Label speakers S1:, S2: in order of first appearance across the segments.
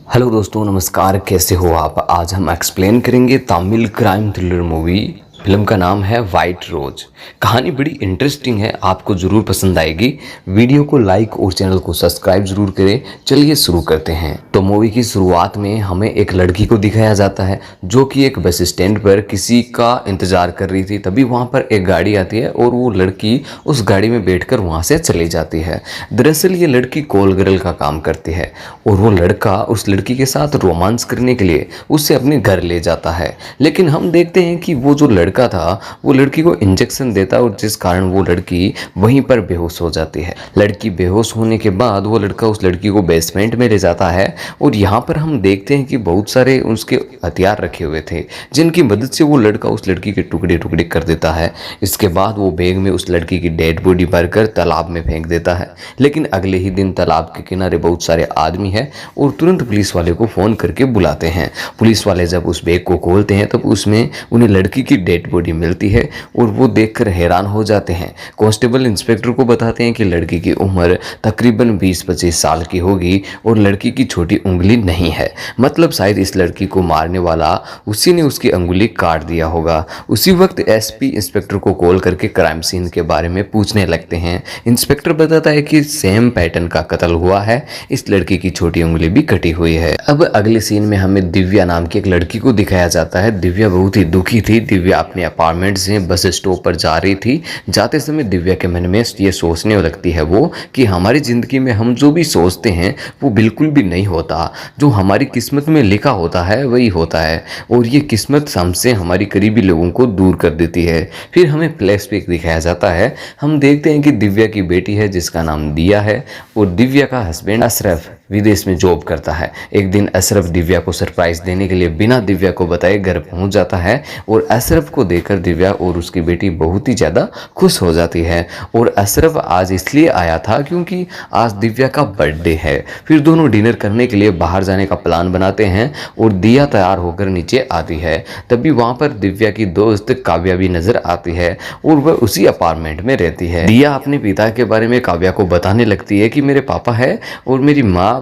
S1: Hello दोस्तों, नमस्कार। कैसे हो आप? आज हम एक्सप्लेन करेंगे Tamil crime thriller movie. Film का नाम है वाइट रोज। कहानी बड़ी इंटरेस्टिंग है, आपको ज़रूर पसंद आएगी। वीडियो को लाइक और चैनल को सब्सक्राइब जरूर करें। चलिए शुरू करते हैं। तो मूवी की शुरुआत में हमें एक लड़की को दिखाया जाता है जो कि एक बस स्टैंड पर किसी का इंतजार कर रही थी। तभी वहाँ पर एक गाड़ी आती है और वो लड़की उस गाड़ी में बैठकर वहाँ से चली जाती है। दरअसल ये लड़की कॉल गर्ल का काम करती है और वो लड़का उस लड़की के साथ रोमांस करने के लिए उसे अपने घर ले जाता है। लेकिन हम देखते हैं कि वो जो लड़का था वो लड़की को इंजेक्शन देता है और जिस कारण वो लड़की वहीं पर बेहोश हो जाती है। लड़की बेहोश होने के बाद वो लड़का उस लड़की को बेसमेंट में ले जाता है और यहाँ पर हम देखते हैं कि बहुत सारे उसके हथियार रखे हुए थे जिनकी मदद से वो लड़का उस लड़की के टुकड़े टुकड़े कर देता है। इसके बाद वो बैग में उस लड़की की डेड बॉडी भरकर तालाब में फेंक देता है। लेकिन अगले ही दिन तालाब के किनारे बहुत सारे आदमी हैं और तुरंत पुलिस वाले को फ़ोन करके बुलाते हैं। पुलिस वाले जब उस बैग को खोलते हैं तब उसमें उन्हें लड़की की डेड बॉडी मिलती है और वो देखकर हैरान हो जाते हैं। कांस्टेबल इंस्पेक्टर को बताते हैं कि लड़की की उम्र तकरीबन 20-25 साल की होगी और लड़की की छोटी उंगली नहीं है। मतलब शायद इस लड़की को मारने वाला उसी ने उसकी उंगली काट दिया होगा। उसी वक्त एसपी इंस्पेक्टर को कॉल करके क्राइम सीन के बारे में पूछने लगते हैं। इंस्पेक्टर बताता है कि सेम पैटर्न का कत्ल हुआ है, इस लड़की की छोटी उंगली भी कटी हुई है। अब अगले सीन में हमें दिव्या नाम की एक लड़की को दिखाया जाता है। दिव्या बहुत ही दुखी थी। दिव्या अपने अपार्टमेंट से बस स्टॉप पर जा रही थी। जाते समय दिव्या के मन में ये सोचने लगती है वो कि हमारी ज़िंदगी में हम जो भी सोचते हैं वो बिल्कुल भी नहीं होता। जो हमारी किस्मत में लिखा होता है वही होता है और ये किस्मत हमसे हमारी करीबी लोगों को दूर कर देती है। फिर हमें फ्लैशबैक दिखाया जाता है। हम देखते हैं कि दिव्या की बेटी है जिसका नाम दिया है और दिव्या का हस्बैंड अशरफ विदेश में जॉब करता है। एक दिन अशरफ दिव्या को सरप्राइज देने के लिए बिना दिव्या को बताए घर पहुंच जाता है और अशरफ को देखकर दिव्या और उसकी बेटी बहुत ही ज़्यादा खुश हो जाती है। और अशरफ आज इसलिए आया था क्योंकि आज दिव्या का बर्थडे है। फिर दोनों डिनर करने के लिए बाहर जाने का प्लान बनाते हैं और दिया तैयार होकर नीचे आती है। तभी वहाँ पर दिव्या की दोस्त काव्या भी नजर आती है और वह उसी अपार्टमेंट में रहती है। दिया अपने पिता के बारे में काव्या को बताने लगती है कि मेरे पापा है और मेरी माँ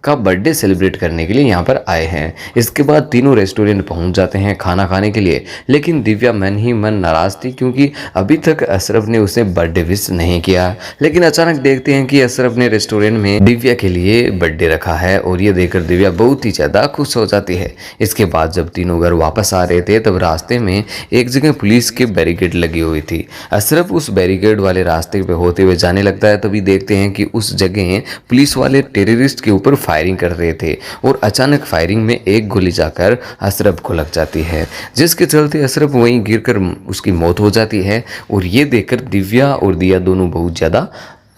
S1: का बर्थडे सेलिब्रेट करने के लिए यहाँ पर आए हैं। इसके बाद तीनों रेस्टोरेंट पहुँच जाते हैं खाना खाने के लिए। लेकिन दिव्या मन ही मन नाराज़ थी क्योंकि अभी तक अशरफ ने उसे बर्थडे विश नहीं किया। लेकिन अचानक देखते हैं कि अशरफ ने रेस्टोरेंट में दिव्या के लिए बर्थडे रखा है और ये देखकर दिव्या बहुत ही ज़्यादा खुश हो जाती है। इसके बाद जब तीनों घर वापस आ रहे थे तब रास्ते में एक जगह पुलिस के बैरिकेड लगी हुई थी। अशरफ उस बैरिकेड वाले रास्ते पे होते हुए जाने लगता है। तभी देखते हैं कि उस जगह पुलिस वाले टेररिस्ट के ऊपर फायरिंग कर रहे थे और अचानक फायरिंग में एक गोली जाकर अशरफ को लग जाती है, जिसके चलते अशरफ वहीं गिरकर उसकी मौत हो जाती है। और ये देखकर दिव्या और दिया दोनों बहुत ज़्यादा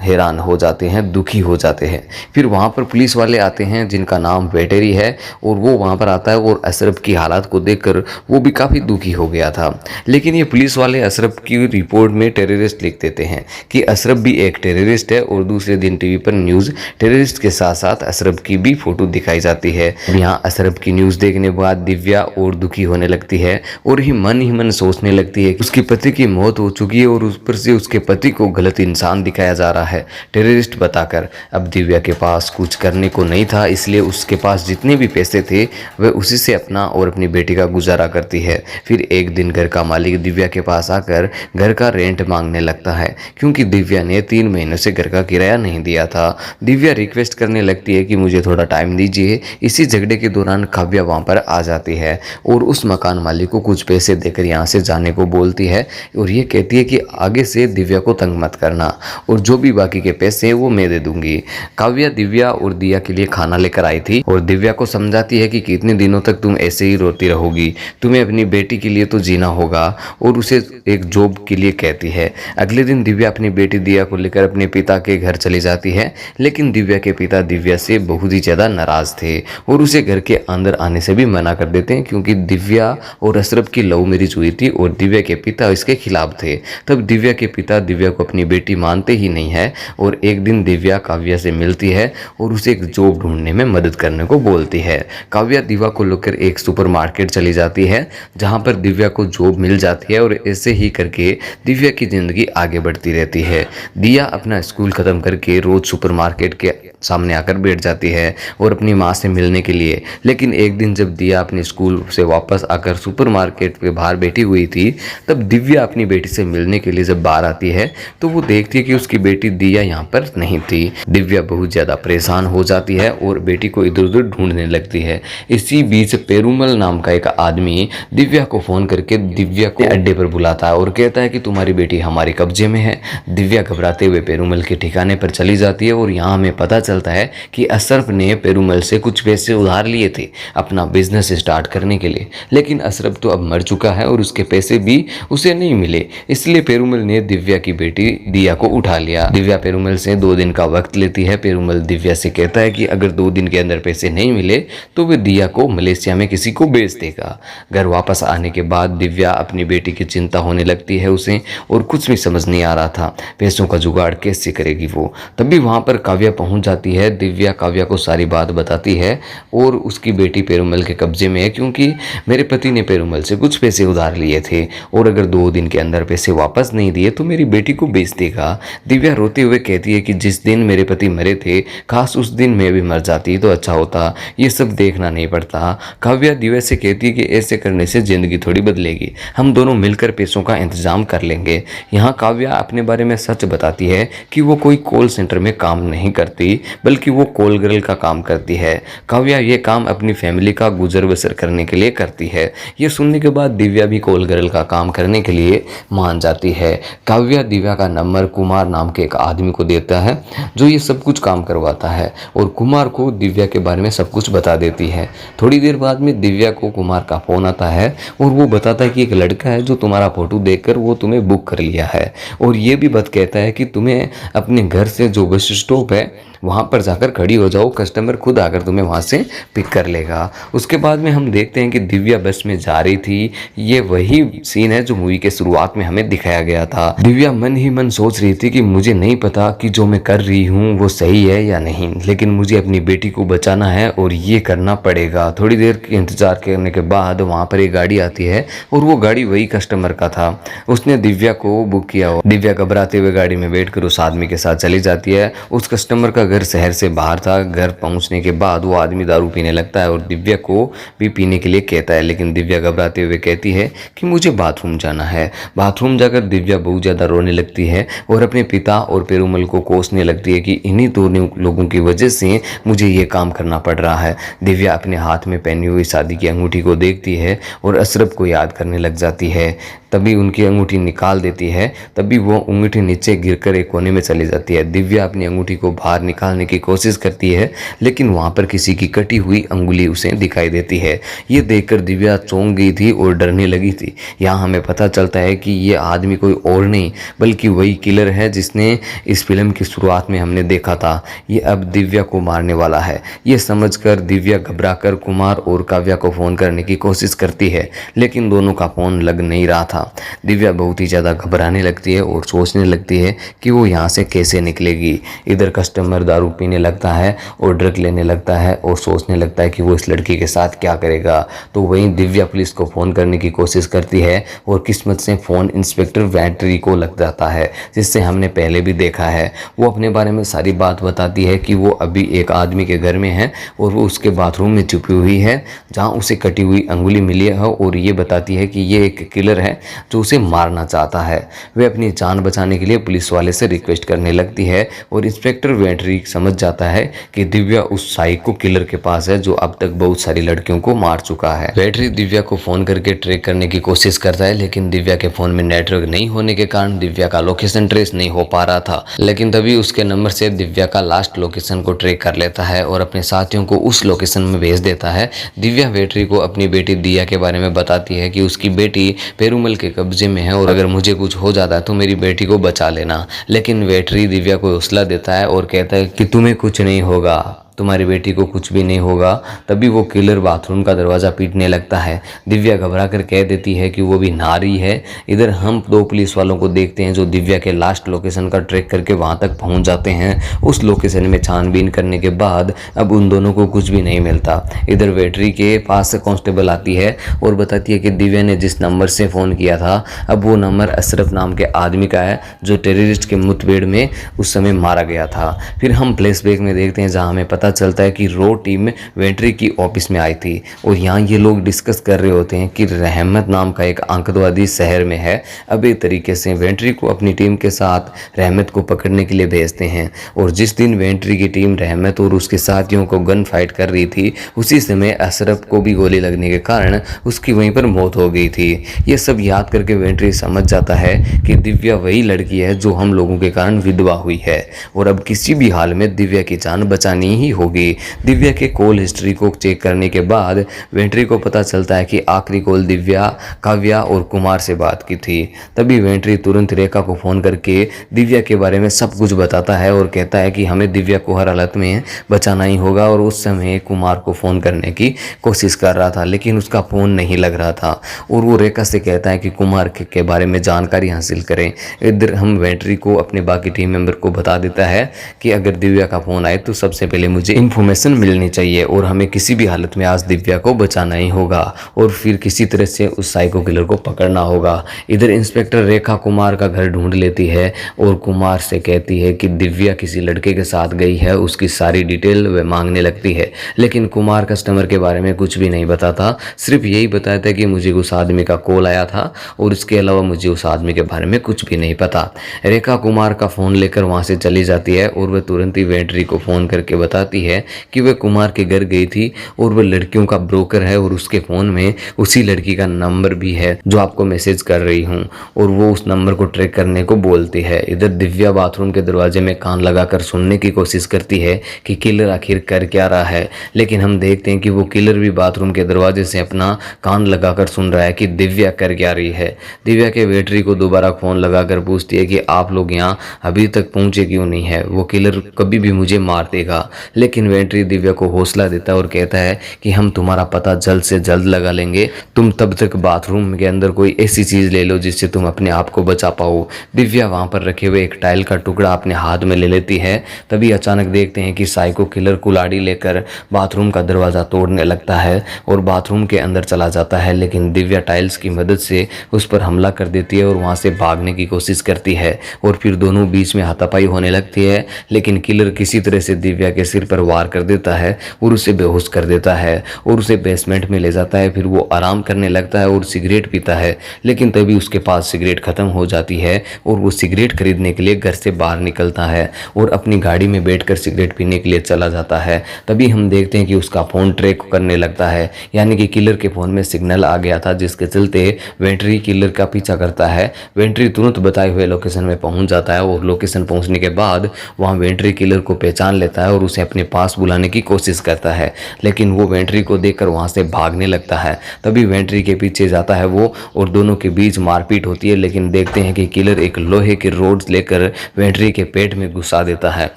S1: हैरान हो जाते हैं, दुखी हो जाते हैं। फिर वहाँ पर पुलिस वाले आते हैं जिनका नाम वेटेरी है और वो वहाँ पर आता है और अशरफ की हालात को देखकर वो भी काफ़ी दुखी हो गया था। लेकिन ये पुलिस वाले अशरफ की रिपोर्ट में टेररिस्ट लिख देते हैं कि अशरफ भी एक टेररिस्ट है और दूसरे दिन टीवी पर न्यूज़ टेररिस्ट के साथ साथ अशरफ की भी फोटो दिखाई जाती है। यहाँ अशरफ की न्यूज़ देखने के बाद दिव्या और दुखी होने लगती है और ही मन सोचने लगती है कि उसके पति की मौत हो चुकी है और उस पर से उसके पति को गलत इंसान दिखाया जा रहा है टेररिस्ट बताकर। अब दिव्या के पास कुछ करने को नहीं था, इसलिए उसके पास जितने भी पैसे थे वह उसी से अपना और अपनी बेटी का गुजारा करती है। फिर एक दिन घर का मालिक दिव्या के पास आकर घर का रेंट मांगने लगता है क्योंकि दिव्या ने 3 महीनों से घर का किराया नहीं दिया था। दिव्या रिक्वेस्ट करने लगती है कि मुझे थोड़ा टाइम दीजिए। इसी झगड़े के दौरान काव्या वहाँ पर आ जाती है और उस मकान मालिक को कुछ पैसे देकर यहाँ से जाने को बोलती है और ये कहती है कि आगे से दिव्या को तंग मत करना और जो भी बाकी के पैसे वो मैं दे दूंगी। काव्या दिव्या और दिया के लिए खाना लेकर आई थी और दिव्या को समझाती है कि कितने दिनों तक तुम ऐसे ही रोती रहोगी, तुम्हें अपनी बेटी के लिए तो जीना होगा और उसे एक जॉब के लिए कहती है। अगले दिन दिव्या अपनी बेटी दिया को लेकर अपने पिता के घर चली जाती है। लेकिन दिव्या के पिता दिव्या से बहुत ही ज़्यादा नाराज़ थे और उसे घर के अंदर आने से भी मना कर देते हैं क्योंकि दिव्या और अशरफ की लव मैरिज हुई थी और दिव्या के पिता इसके खिलाफ थे। तब दिव्या के पिता दिव्या को अपनी बेटी मानते ही नहीं है है और एक दिन दिव्या काव्या से मिलती है और उसे एक जॉब ढूंढने में मदद करने को बोलती है। काव्या दिव्या को लेकर एक सुपरमार्केट चली जाती है जहां पर दिव्या को जॉब मिल जाती है और ऐसे ही करके दिव्या की ज़िंदगी आगे बढ़ती रहती है। दिया अपना स्कूल ख़त्म करके रोज़ सुपरमार्केट के सामने आकर बैठ जाती है और अपनी माँ से मिलने के लिए। लेकिन एक दिन जब दिया अपने स्कूल से वापस आकर सुपरमार्केट के बाहर बैठी हुई थी, तब दिव्या अपनी बेटी से मिलने के लिए जब बाहर आती है तो वो देखती है कि उसकी बेटी दिया यहाँ पर नहीं थी। दिव्या बहुत ज़्यादा परेशान हो जाती है और बेटी को इधर उधर ढूंढने लगती है। इसी बीच पेरूमल नाम का एक आदमी दिव्या को फ़ोन करके दिव्या को अड्डे पर बुलाता है और कहता है कि तुम्हारी बेटी हमारे कब्जे में है। दिव्या घबराते हुए पेरूमल के ठिकाने पर चली जाती है और यहाँ हमें पता चलता है कि अशरफ ने पेरूमल से कुछ पैसे उधार लिए थे अपना बिजनेस स्टार्ट करने के लिए, लेकिन अशरफ तो अब मर चुका है और उसके पैसे भी उसे नहीं मिले। इसलिए पेरूमल ने दिव्या की बेटी दिया को उठा लिया। दिव्या पेरूमल से 2 दिन का वक्त लेती है। पेरूमल दिव्या से कहता है कि अगर 2 दिन के अंदर पैसे नहीं मिले तो वे दिया को मलेशिया में किसी को बेच देगा। घर वापस आने के बाद दिव्या अपनी बेटी की चिंता होने लगती है उसे, और कुछ भी समझ नहीं आ रहा था पैसों का जुगाड़ कैसे करेगी वो। तभी वहाँ पर काव्या पहुँच जाती है। दिव्या काव्या को सारी बात बताती है और उसकी बेटी पेरूमल के कब्जे में है, क्योंकि मेरे पति ने पेरूमल से कुछ पैसे उधार लिए थे और अगर 2 दिन के अंदर पैसे वापस नहीं दिए तो मेरी बेटी को बेच देगा। दिव्या रोते हुए कहती है कि जिस दिन मेरे पति मरे थे, काश उस दिन मैं भी मर जाती तो अच्छा होता, ये सब देखना नहीं पड़ता। काव्या दिव्या से कहती है कि ऐसे करने से ज़िंदगी थोड़ी बदलेगी, हम दोनों मिलकर पैसों का इंतजाम कर लेंगे। यहाँ काव्या अपने बारे में सच बताती है कि वो कोई कॉल सेंटर में काम नहीं करती, बल्कि वो कॉल गर्ल का काम करती है। काव्या ये काम अपनी फैमिली का गुजर बसर करने के लिए करती है। ये सुनने के बाद दिव्या भी कॉल गर्ल का काम करने के लिए मान जाती है। काव्या दिव्या का नंबर कुमार नाम के एक आदमी को देता है जो ये सब कुछ काम करवाता है और कुमार को दिव्या के बारे में सब कुछ बता देती है। थोड़ी देर बाद में दिव्या को कुमार का फ़ोन आता है और वो बताता है कि एक लड़का है जो तुम्हारा फ़ोटो देखकर वो तुम्हें बुक कर लिया है, और ये भी बात कहता है कि तुम्हें अपने घर से जो बस स्टॉप है वहाँ पर जाकर खड़ी हो जाओ, कस्टमर खुद आकर तुम्हें वहाँ से पिक कर लेगा। उसके बाद में हम देखते हैं कि दिव्या बस में जा रही थी। ये वही सीन है जो मूवी के शुरुआत में हमें दिखाया गया था। दिव्या मन ही मन सोच रही थी कि मुझे नहीं पता कि जो मैं कर रही हूँ वो सही है या नहीं, लेकिन मुझे अपनी बेटी को बचाना है और ये करना पड़ेगा। थोड़ी देर के इंतजार करने के बाद वहाँ पर एक गाड़ी आती है और वो गाड़ी वही कस्टमर का था, उसने दिव्या को बुक किया हो। दिव्या घबराते हुए गाड़ी में बैठकर उस आदमी के साथ चली जाती है। उस कस्टमर का घर शहर से बाहर था। घर पहुंचने के बाद वो आदमी दारू पीने लगता है और दिव्या को भी पीने के लिए कहता है, लेकिन दिव्या घबराते हुए कहती है कि मुझे बाथरूम जाना है। बाथरूम जाकर दिव्या बहुत ज़्यादा रोने लगती है और अपने पिता और पेरूमल को कोसने लगती है कि इन्हीं दोनों लोगों की वजह से मुझे ये काम करना पड़ रहा है। दिव्या अपने हाथ में पहनी हुई शादी की अंगूठी को देखती है और अशरफ को याद करने लग जाती है। तभी उनकी अंगूठी निकाल देती है। तभी वो अंगूठी नीचे गिरकर एक कोने में चली जाती है। दिव्या अपनी अंगूठी को बाहर निकालने की कोशिश करती है, लेकिन वहाँ पर किसी की कटी हुई अंगुली उसे दिखाई देती है। ये देखकर दिव्या चौंक गई थी और डरने लगी थी। यहाँ हमें पता चलता है कि ये आदमी कोई और नहीं बल्कि वही किलर है जिसने इस फिल्म की शुरुआत में हमने देखा था। ये अब दिव्या को मारने वाला है। ये समझकर दिव्या घबराकर कुमार और काव्या को फ़ोन करने की कोशिश करती है, लेकिन दोनों का फ़ोन लग नहीं रहा था। दिव्या बहुत ही ज़्यादा घबराने लगती है और सोचने लगती है कि वो यहाँ से कैसे निकलेगी। इधर कस्टमर दारू पीने लगता है और ड्रग लेने लगता है और सोचने लगता है कि वो इस लड़की के साथ क्या करेगा। तो वहीं दिव्या पुलिस को फ़ोन करने की कोशिश करती है और किस्मत से फ़ोन इंस्पेक्टर वैटरी को लग जाता है, जिससे हमने पहले भी देखा है। वो अपने बारे में सारी बात बताती है कि वो अभी एक आदमी के घर में है और वो उसके बाथरूम में छुपी हुई है जहाँ उसे कटी हुई अंगुली मिली है, और ये बताती है कि ये एक किलर है जो उसे मारना चाहता है। वे अपनी जान बचाने के लिए पुलिस वाले से रिक्वेस्ट करने लगती है और इंस्पेक्टर वेटरी समझ जाता है कि दिव्या उस साइको किलर के पास है जो अब तक बहुत सारी लड़कियों को मार चुका है। वेटरी दिव्या को फ़ोन करके ट्रैक करने की कोशिश करता है, लेकिन दिव्या के फ़ोन में नेटवर्क नहीं होने के कारण दिव्या का लोकेशन ट्रेस नहीं हो पा रहा था। लेकिन तभी उसके नंबर से दिव्या का लास्ट लोकेशन को ट्रैक कर लेता है और अपने साथियों को उस लोकेशन में भेज देता है। दिव्या वेटरी को अपनी बेटी दिया के बारे में बताती है कि उसकी बेटी पेरूमल के कब्जे में है और अगर मुझे कुछ हो जाता है तो मेरी बेटी को बचा लेना। लेकिन वेटरी दिव्या को हौसला देता है और कहता है कि तुम्हें कुछ नहीं होगा, तुम्हारी बेटी को कुछ भी नहीं होगा। तभी वो किलर बाथरूम का दरवाज़ा पीटने लगता है। दिव्या घबरा कर कह देती है कि वो भी नारी है। इधर हम 2 पुलिस वालों को देखते हैं जो दिव्या के लास्ट लोकेशन का ट्रैक करके वहाँ तक पहुँच जाते हैं। उस लोकेशन में छानबीन करने के बाद अब उन दोनों को कुछ भी नहीं मिलता। इधर वेटरी के पास कांस्टेबल आती है और बताती है कि दिव्या ने जिस नंबर से फ़ोन किया था अब वो नंबर अशरफ नाम के आदमी का है जो टेररिस्ट के मुठभेड़ में उस समय मारा गया था। फिर हम फ्लैशबैक में देखते हैं जहां हमें पता चलता है कि रो टीम वेंट्री की ऑफिस में आई थी और यहाँ ये लोग डिस्कस कर रहे होते हैं कि रहमत नाम का एक आतंकवादी शहर में है। अब एक तरीके से वेंट्री को अपनी टीम के साथ रहमत को पकड़ने के लिए भेजते हैं और जिस दिन वेंट्री की टीम रहमत और उसके साथियों को गन फाइट कर रही थी उसी समय अशरफ को भी गोली लगने के कारण उसकी वहीं पर मौत हो गई थी। ये सब याद करके वेंट्री समझ जाता है कि दिव्या वही लड़की है जो हम लोगों के कारण विधवा हुई है और अब किसी भी हाल में दिव्या की जान बचानी ही होगी। दिव्या के कॉल हिस्ट्री को चेक करने के बाद वेंट्री को पता चलता है कि आखिरी कॉल दिव्या, काव्या और कुमार से बात की थी। तभी वेंट्री तुरंत रेखा को फ़ोन करके दिव्या के बारे में सब कुछ बताता है और कहता है कि हमें दिव्या को हर हालत में बचाना ही होगा। और उस समय कुमार को फ़ोन करने की कोशिश कर रहा था लेकिन उसका फ़ोन नहीं लग रहा था और वो रेखा से कहता है कि कुमार के बारे में जानकारी हासिल करें। इधर हम वेंट्री को अपने बाकी टीम मेंबर को बता देता है कि अगर दिव्या का फ़ोन आए तो सबसे पहले मुझे इन्फॉर्मेशन मिलनी चाहिए और हमें किसी भी हालत में आज दिव्या को बचाना ही होगा और फिर किसी तरह से उस साइको किलर को पकड़ना होगा। इधर इंस्पेक्टर रेखा कुमार का घर ढूंढ लेती है और कुमार से कहती है कि दिव्या किसी लड़के के साथ गई है, उसकी सारी डिटेल वह मांगने लगती है। लेकिन कुमार कस्टमर के बारे में कुछ भी नहीं बताता, सिर्फ यही बताया था कि मुझे उस आदमी का कॉल आया था और इसके अलावा मुझे उस आदमी के बारे में कुछ भी नहीं पता। रेखा कुमार का फ़ोन लेकर वहाँ से चली जाती है और वह तुरंत ही वेंट्री को फ़ोन करके बताती है कि वह कुमार के घर गई थी और वह लड़कियों का ब्रोकर है और उसके फ़ोन में उसी लड़की का नंबर भी है जो आपको मैसेज कर रही हूँ और वो उस नंबर को ट्रैक करने को बोलती है। इधर दिव्या बाथरूम के दरवाजे में कान लगाकर सुनने की कोशिश करती है कि किलर आखिर कर क्या रहा है, लेकिन हम देखते हैं कि वो किलर भी बाथरूम के दरवाजे से अपना कान लगाकर सुन रहा है कि दिव्या कर क्या रही है। दिव्या के वेटरी को दोबारा फ़ोन लगाकर पूछती है कि आप लोग यहाँ अभी तक पहुँचे क्यों नहीं है, वो किलर कभी भी मुझे मार देगा। लेकिन वेटरी दिव्या को हौसला देता है और कहता है कि हम तुम्हारा पता जल्द से जल्द लगा लेंगे, तुम तब तक बाथरूम के अंदर कोई ऐसी चीज़ ले लो जिससे तुम अपने आप को बचा पाओ। दिव्या वहाँ पर रखे हुए एक टाइल का टुकड़ा अपने हाथ में ले लेती है। तभी अचानक देखते हैं कि साइको किलर कुल्हाड़ी लेकर बाथरूम का दरवाज़ा तोड़ने लगता है और बाथरूम के अंदर चला जाता है, लेकिन दिव्या टाइल्स की मदद से उस पर हमला कर देती है और वहाँ से भागने की कोशिश करती है और फिर दोनों बीच में हाथापाई होने लगती है। लेकिन किलर किसी तरह से दिव्या के सिर पर वार कर देता है और उसे बेहोश कर देता है और उसे बेसमेंट में ले जाता है। फिर वो आराम करने लगता है और सिगरेट पीता है, लेकिन तभी उसके पास सिगरेट ख़त्म हो जाती है और वो सिगरेट खरीदने के लिए घर से बाहर निकलता है और अपनी गाड़ी में बैठकर सिगरेट पीने के लिए चला जाता है। तभी हम देखते हैं कि उसका फ़ोन ट्रैक करने लगता है, यानी कि किलर के फ़ोन में सिग्नल आ गया था जिसके चलते वेंट्री किलर का पीछा करता है। वेंट्री तुरंत बताए हुए लोकेशन में पहुंच जाता है और लोकेशन पहुंचने के बाद वहां वेंट्री किलर को पहचान लेता है और उसे अपने पास बुलाने की कोशिश करता है, लेकिन वो वेंट्री को देखकर वहां से भागने लगता है। तभी वेंट्री के पीछे जाता है वो और दोनों के बीच मारपीट होती है, लेकिन देखते हैं कि किलर एक लोहे की रोड लेकर वेंट्री के पेट में घुसा देता है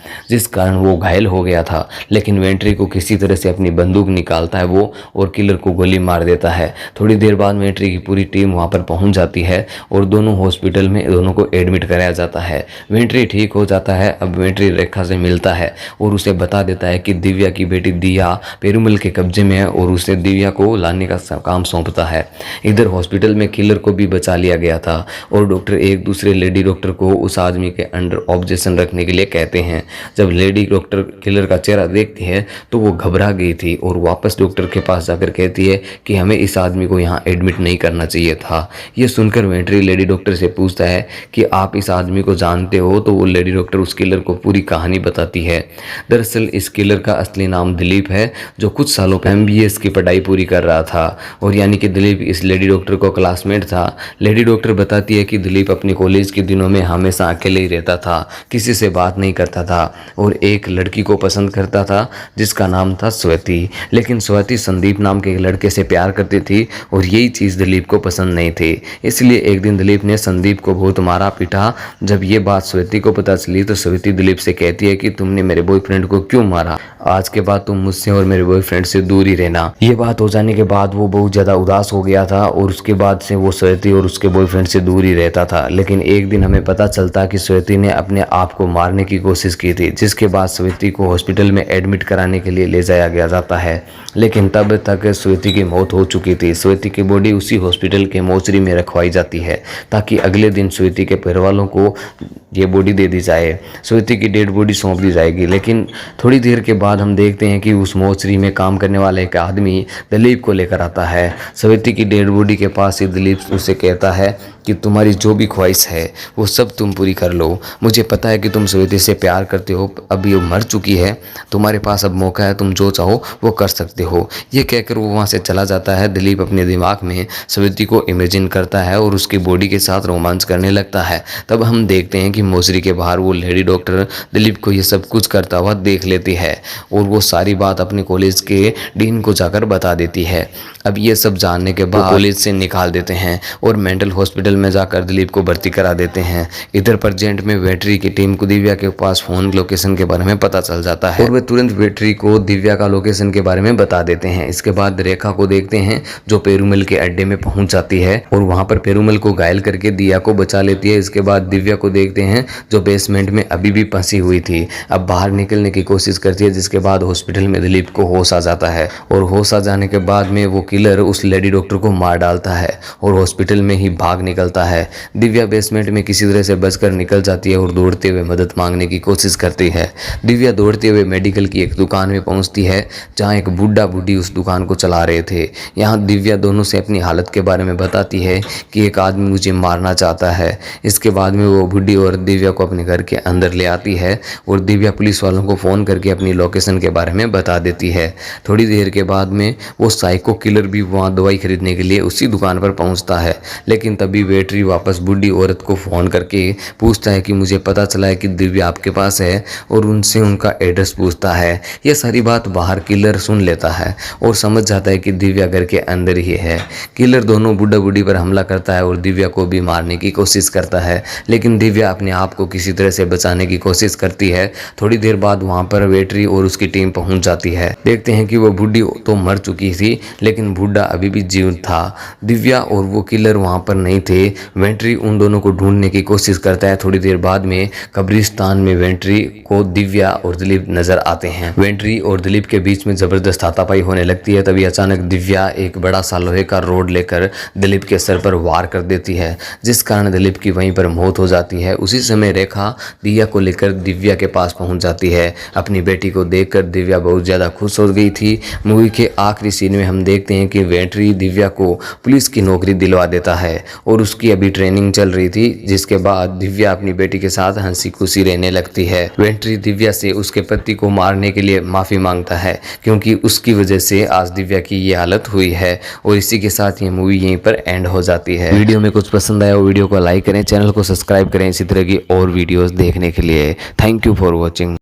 S1: जिस कारण वो घायल हो गया था। लेकिन वेंट्री को किसी तरह से अपनी बंदूक निकालता है वो और किलर को गोली मार देता है। थोड़ी देर बाद वेंट्री की पूरी टीम वहां पर पहुंच जाती है और दोनों हॉस्पिटल में दोनों को एडमिट कराया जाता है। वेंट्री ठीक हो जाता है। अब वेंट्री रेखा से मिलता है और उसे बता देता है कि दिव्या की बेटी दिया पेरुमल के कब्जे में है और उसे दिव्या को लाने का काम सौंपता है। इधर हॉस्पिटल में किलर को भी बचा लिया गया था और डॉक्टर एक दूसरे लेडी डॉक्टर को उस आदमी के अंडर ऑब्जेक्शन रखने के लिए कहते हैं। जब लेडी डॉक्टर किलर का चेहरा देखती है तो वो घबरा गई थी और वापस डॉक्टर के पास जाकर कहती है कि हमें इस आदमी को यहाँ एडमिट नहीं करना चाहिए था। ये सुनकर वेंट्री लेडी डॉक्टर से पूछता है कि आप इस आदमी को जानते हो, तो वो लेडी डॉक्टर उस किलर को पूरी कहानी बताती है। दरअसल इस किलर का असली नाम दिलीप है, जो कुछ सालों पहले MBS की पढ़ाई पूरी कर रहा था और यानी कि दिलीप इस लेडी डॉक्टर को क्लासमेट था। लेडी डॉक्टर बताती है कि दिलीप अपने कॉलेज के दिनों में हमेशा अकेले ही रहता था, किसी से बात नहीं करता था और एक लड़की को पसंद करता था जिसका नाम था स्वाति। लेकिन स्वाति संदीप नाम के एक लड़के से प्यार करती थी और यही चीज़ दिलीप को पसंद नहीं थी। इसलिए एक दिन दिलीप ने संदीप को बहुत मारा पीटा। जब ये बात स्वाति को पता चली तो स्वाति दिलीप से कहती है कि तुमने मेरे बॉयफ्रेंड को क्यों मारा, आज के बाद तुम मुझसे और मेरे बॉयफ्रेंड से दूर ही रहना। ये बात हो जाने के बाद वो बहुत ज़्यादा उदास हो गया था और उसके बाद से वो श्वेती और उसके बॉयफ्रेंड से दूर ही रहता था। लेकिन एक दिन हमें पता चलता कि श्वेती ने अपने आप को मारने की कोशिश की थी, जिसके बाद श्वेती को हॉस्पिटल में एडमिट कराने के लिए ले जाया गया जाता है। लेकिन तब तक श्वेती की मौत हो चुकी थी। श्वेती की बॉडी उसी हॉस्पिटल के मोर्चरी में रखवाई जाती है ताकि अगले दिन श्वेती के परिवार वालों को ये बॉडी दे दी जाए, श्वेती की डेड बॉडी सौंप दी जाएगी। लेकिन थोड़ी देर के बाद हम देखते हैं कि उस मोर्चरी में काम करने वाला एक आदमी दिलीप को लेकर आता है। श्वेती की डेड बॉडी के पास ही दिलीप उसे कहता है कि तुम्हारी जो भी ख्वाहिश है वो सब तुम पूरी कर लो। मुझे पता है कि तुम श्वेती से प्यार करते हो, अब ये मर चुकी है, तुम्हारे पास अब मौका है, तुम जो चाहो वो कर सकते हो। ये कहकर वो वहाँ से चला जाता है। दिलीप अपने दिमाग में श्वेती को इमेजिन करता है और उसकी बॉडी के साथ रोमांच करने लगता है। तब हम देखते हैं कि मोर्चरी के बाहर वो लेडी डॉक्टर दिलीप को ये सब कुछ करता हुआ देख लेती है और वो सारी बात अपने कॉलेज के डीन को जाकर बता देती है। अब ये सब जानने के बाद कॉलेज से निकाल देते हैं और मेंटल हॉस्पिटल में जाकर दिलीप को भर्ती करा देते हैं। इधर प्रेजेंट में वेटरी की टीम को दिव्या के पास फोन लोकेशन के बारे में पता चल जाता है और वे तुरंत वेटरी को दिव्या का लोकेशन के बारे में बता देते हैं। इसके बाद रेखा को देखते हैं जो पेरूमल के अड्डे में पहुंच जाती है और वहां पर पेरूमल को घायल करके दिया को बचा लेती है। इसके बाद दिव्या को देखते हैं जो बेसमेंट में अभी भी फंसी हुई थी, अब बाहर निकलने की कोशिश करती है, जिसके बाद हॉस्पिटल में दिलीप को होश आ जाता है और होश आ जाने के बाद में वो किलर उस लेडी डॉक्टर को मार डालता है और हॉस्पिटल में ही भाग निकलता है। दिव्या बेसमेंट में किसी तरह से बचकर निकल जाती है और दौड़ते हुए मदद मांगने की कोशिश करती है। दिव्या दौड़ते हुए मेडिकल की एक दुकान में पहुंचती है जहां एक बूढ़ा बूढ़ी उस दुकान को चला रहे थे। यहां दिव्या दोनों से अपनी हालत के बारे में बताती है कि एक आदमी मुझे मारना चाहता है। इसके बाद में वो बूढ़ी और दिव्या को अपने घर के अंदर ले आती है और दिव्या पुलिस वालों को फ़ोन करके अपनी लोकेशन के बारे में बता देती है। थोड़ी देर के बाद में वो साइको किलर भी वहाँ दवाई खरीदने के लिए उसी दुकान पर पहुँचता है। लेकिन तभी वेटरी वापस बूढ़ी औरत को फ़ोन करके पूछता है कि मुझे पता चला है कि दिव्या आपके पास है और उनसे उनका एड्रेस पूछता है। यह सारी बात बाहर किलर सुन लेता है और समझ जाता है कि दिव्या घर के अंदर ही है। किलर दोनों बूढ़ा बूढ़ी पर हमला करता है और दिव्या को भी मारने की कोशिश करता है, लेकिन दिव्या अपने आप को किसी तरह से बचाने की कोशिश करती है। थोड़ी देर बाद वहाँ पर वेटरी और उसकी टीम पहुँच जाती है। देखते हैं कि वो बूढ़ी तो मर चुकी थी लेकिन बूढ़ा अभी भी जीवित था। दिव्या और वो किलर वहाँ पर नहीं थे। वेंट्री उन दोनों को ढूंढने की कोशिश करता है। थोड़ी देर बाद में कब्रिस्तान में वेंट्री को दिव्या और दिलीप नजर आते हैं। वेंट्री और दिलीप के बीच में जबरदस्त हाथापाई होने लगती है। तभी अचानक दिव्या एक बड़ा सा लोहे का रोड लेकर दिलीप के सर पर वार कर देती है, जिस कारण दिलीप की वहीं पर मौत हो जाती है। उसी समय रेखा दिया को लेकर दिव्या के पास पहुंच जाती है। अपनी बेटी को देखकर दिव्या बहुत ज़्यादा खुश हो गई थी। मूवी के आखिरी सीन में हम देखते हैं कि वेंट्री दिव्या को पुलिस की नौकरी दिलवा देता है और उसकी अभी ट्रेनिंग चल रही थी, जिसके बाद दिव्या अपनी बेटी के साथ हंसी खुशी रहने लगती है। वेंट्री दिव्या से उसके पति को मारने के लिए माफ़ी मांगता है क्योंकि उसकी वजह से आज दिव्या की ये हालत हुई है। और इसी के साथ ये मूवी यहीं पर एंड हो जाती है। वीडियो में कुछ पसंद आया हो वीडियो को लाइक करें, चैनल को सब्सक्राइब करें इसी तरह की और वीडियोस देखने के लिए। Thank you for watching.